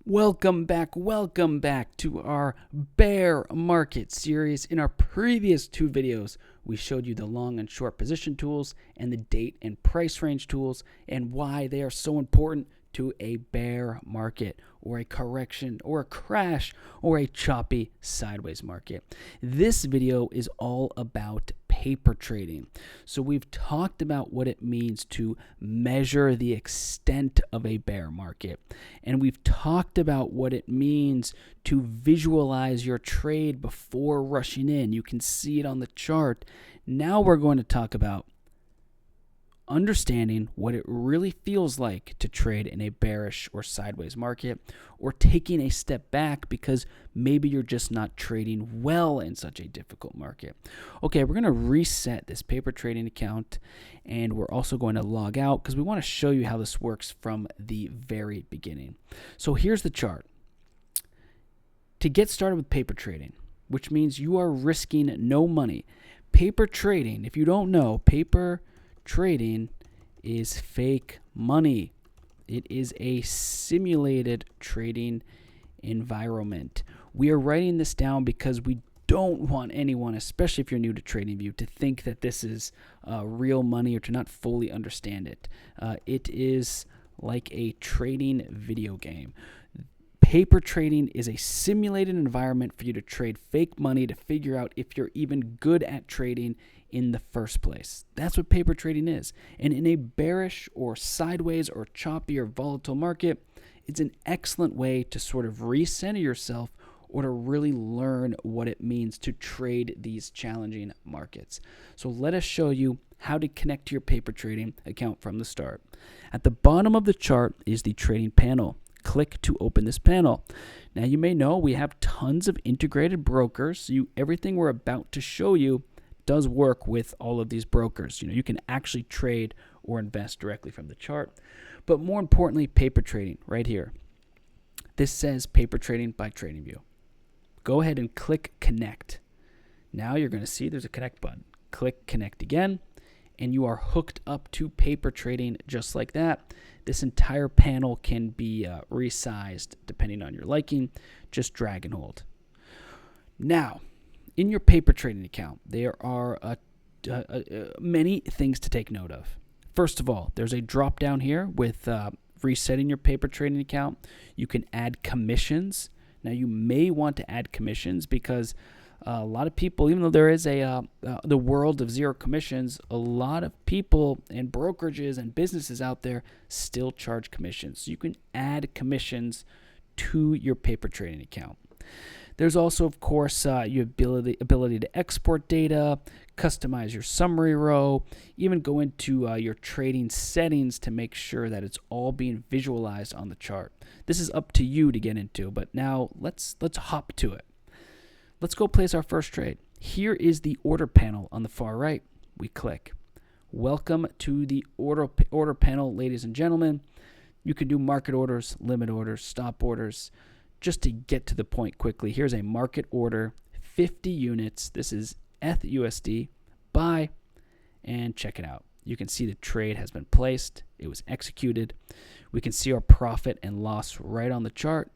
Welcome back to our bear market series. In our previous two videos, we showed you the long and short position tools and the date and price range tools and why they are so important to a bear market or a correction or a crash or a choppy sideways market. This video is all about paper trading. So we've talked about what it means to measure the extent of a bear market, and we've talked about what it means to visualize your trade before rushing in. You can see it on the chart. Now we're going to talk about understanding what it really feels like to trade in a bearish or sideways market, or taking a step back because maybe you're just not trading well in such a difficult market. Okay, we're going to reset this paper trading account, and we're also going to log out because we want to show you how this works from the very beginning. So here's the chart. To get started with paper trading, which means you are risking no money. Paper trading, if you don't know, paper trading is fake money. It is a simulated trading environment. We are writing this down because we don't want anyone, especially if you're new to TradingView, to think that this is real money or to not fully understand it. It is like a trading video game. Paper trading is a simulated environment for you to trade fake money to figure out if you're even good at trading in the first place. That's what paper trading is. And in a bearish or sideways or choppy or volatile market, it's an excellent way to sort of recenter yourself or to really learn what it means to trade these challenging markets. So let us show you how to connect to your paper trading account from the start. At the bottom of the chart is the trading panel. Click to open this panel. Now you may know we have tons of integrated brokers. So everything we're about to show you does work with all of these brokers. You can actually trade or invest directly from the chart. But more importantly, paper trading right here. This says paper trading by TradingView. Go ahead and click connect. Now you're going to see there's a connect button. Click connect again, and you are hooked up to paper trading just like that. This entire panel can be resized depending on your liking. Just drag and hold. Now, in your paper trading account, there are many things to take note of. First of all, there's a drop down here with resetting your paper trading account. You can add commissions. Now, you may want to add commissions because a lot of people, even though there is the world of zero commissions, a lot of people and brokerages and businesses out there still charge commissions. So you can add commissions to your paper trading account. There's also, of course, your ability to export data, customize your summary row, even go into your trading settings to make sure that it's all being visualized on the chart. This is up to you to get into, but now let's hop to it. Let's go place our first trade. Here is the order panel on the far right. We click. Welcome to the order panel, ladies and gentlemen. You can do market orders, limit orders, stop orders. Just to get to the point quickly, here's a market order, 50 units. This is ETH/USD, buy, and check it out. You can see the trade has been placed. It was executed. We can see our profit and loss right on the chart.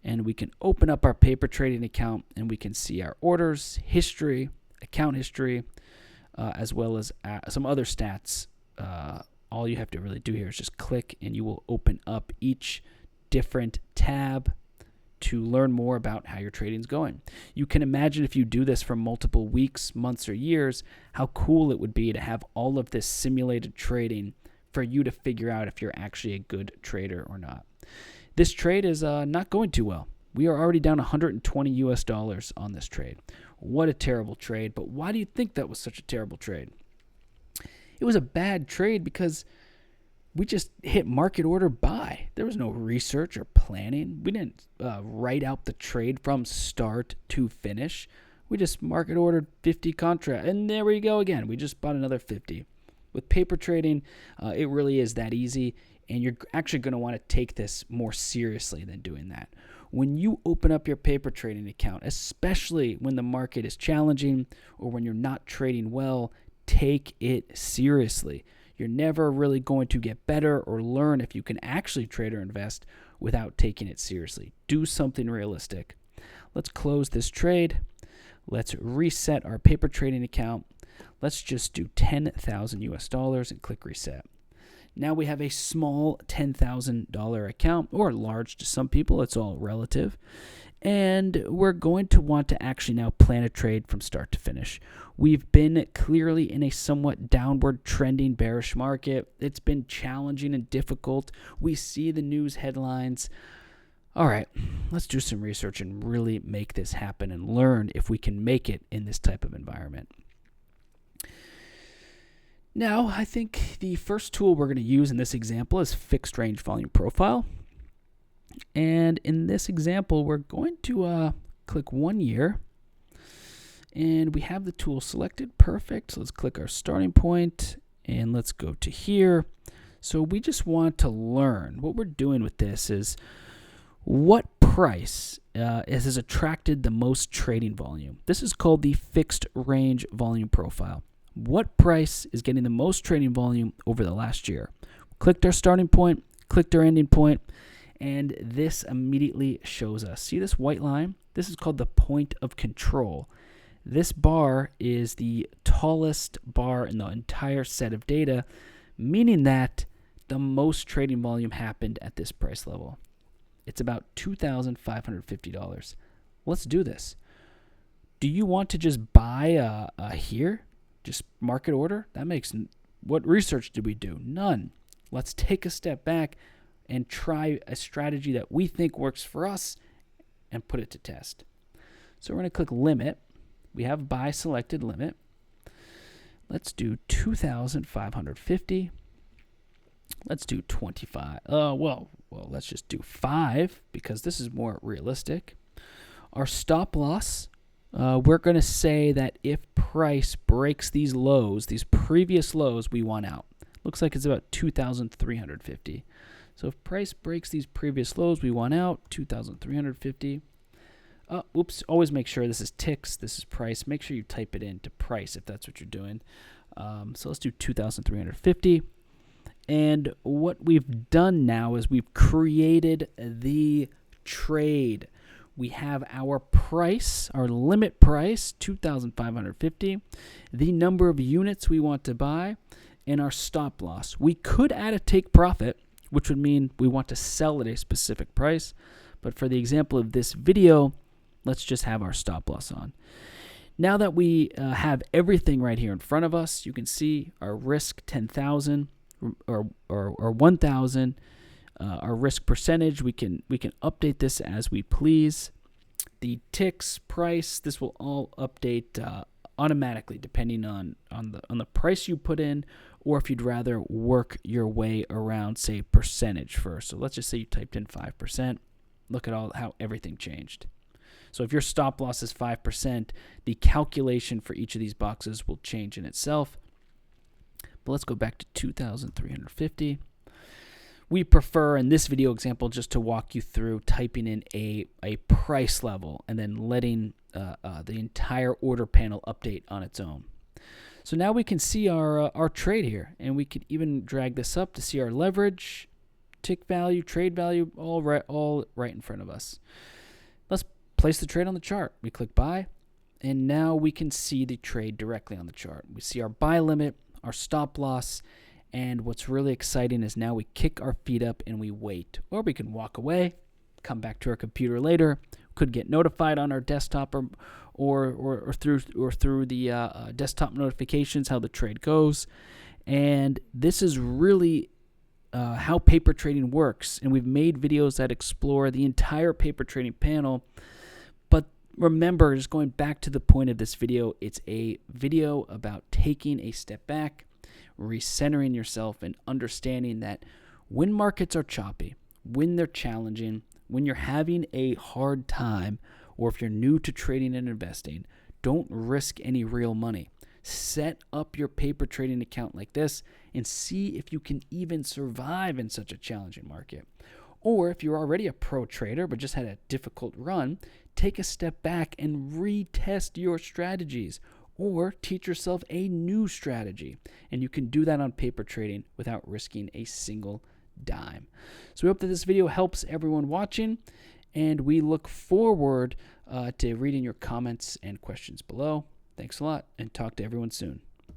And we can open up our paper trading account and we can see our orders, history, account history, as well as some other stats. All you have to really do here is just click and you will open up each different tab to learn more about how your trading is going. You can imagine if you do this for multiple weeks, months, or years, how cool it would be to have all of this simulated trading for you to figure out if you're actually a good trader or not. This trade is not going too well. We are already down $120 on this trade. What a terrible trade. But why do you think that was such a terrible trade? It was a bad trade because we just hit market order buy. There was no research or planning. We didn't write out the trade from start to finish. We just market ordered 50 contract, and there we go again. We just bought another 50. With paper trading, it really is that easy, and you're actually going to want to take this more seriously than doing that. When you open up your paper trading account, especially when the market is challenging or when you're not trading well, take it seriously. You're never really going to get better or learn if you can actually trade or invest without taking it seriously. Do something realistic. Let's close this trade. Let's reset our paper trading account. Let's just do 10,000 US dollars and click reset. Now we have a small $10,000 account, or large to some people, it's all relative. And we're going to want to actually now plan a trade from start to finish. We've been clearly in a somewhat downward trending bearish market. It's been challenging and difficult. We see the news headlines. All right, let's do some research and really make this happen and learn if we can make it in this type of environment. Now, I think the first tool we're going to use in this example is fixed range volume profile. And in this example, we're going to click 1 year. And we have the tool selected. Perfect. So let's click our starting point and let's go to here. So we just want to learn. What we're doing with this is what price has attracted the most trading volume. This is called the fixed range volume profile. What price is getting the most trading volume over the last year? Clicked our starting point, clicked our ending point, and this immediately shows us. See this white line? This is called the point of control. This bar is the tallest bar in the entire set of data, meaning that the most trading volume happened at this price level. It's about $2,550. Let's do this. Do you want to just buy here? Just market order? What research did we do? None. Let's take a step back and try a strategy that we think works for us and put it to test. So we're going to click limit. We have buy selected limit. Let's do 2,550. Let's do 25. Well, let's just do 5 because this is more realistic. Our stop loss, we're going to say that if price breaks these lows, these previous lows, we want out. Looks like it's about 2,350. So if price breaks these previous lows, we want out 2,350. Oops, always make sure this is ticks, this is price. Make sure you type it into price if that's what you're doing. So let's do 2,350. And what we've done now is we've created the trade. We have our price, our limit price, 2,550, the number of units we want to buy, and our stop loss. We could add a take profit, which would mean we want to sell at a specific price. But for the example of this video, let's just have our stop loss on. Now that we have everything right here in front of us, you can see our risk 10,000 or 1,000. Our risk percentage, we can update this as we please. The ticks, price, this will all update automatically depending on the price you put in, or if you'd rather work your way around, say, percentage first. So let's just say you typed in 5%. Look at how everything changed. So if your stop loss is 5%, the calculation for each of these boxes will change in itself. But let's go back to 2,350. We prefer in this video example just to walk you through typing in a price level and then letting the entire order panel update on its own. So now we can see our trade here, and we could even drag this up to see our leverage, tick value, trade value, all right in front of us. Let's place the trade on the chart. We click buy, and now we can see the trade directly on the chart. We see our buy limit, our stop loss, and what's really exciting is now we kick our feet up and we wait. Or we can walk away, come back to our computer later, could get notified on our desktop or through the desktop notifications how the trade goes. And this is really how paper trading works. And we've made videos that explore the entire paper trading panel. But remember, just going back to the point of this video, it's a video about taking a step back, recentering yourself, and understanding that when markets are choppy, when they're challenging, when you're having a hard time, or if you're new to trading and investing, don't risk any real money. Set up your paper trading account like this and see if you can even survive in such a challenging market. Or if you're already a pro trader but just had a difficult run, take a step back and retest your strategies, or teach yourself a new strategy. And you can do that on paper trading without risking a single dime. So we hope that this video helps everyone watching, and we look forward to reading your comments and questions below. Thanks a lot, and talk to everyone soon.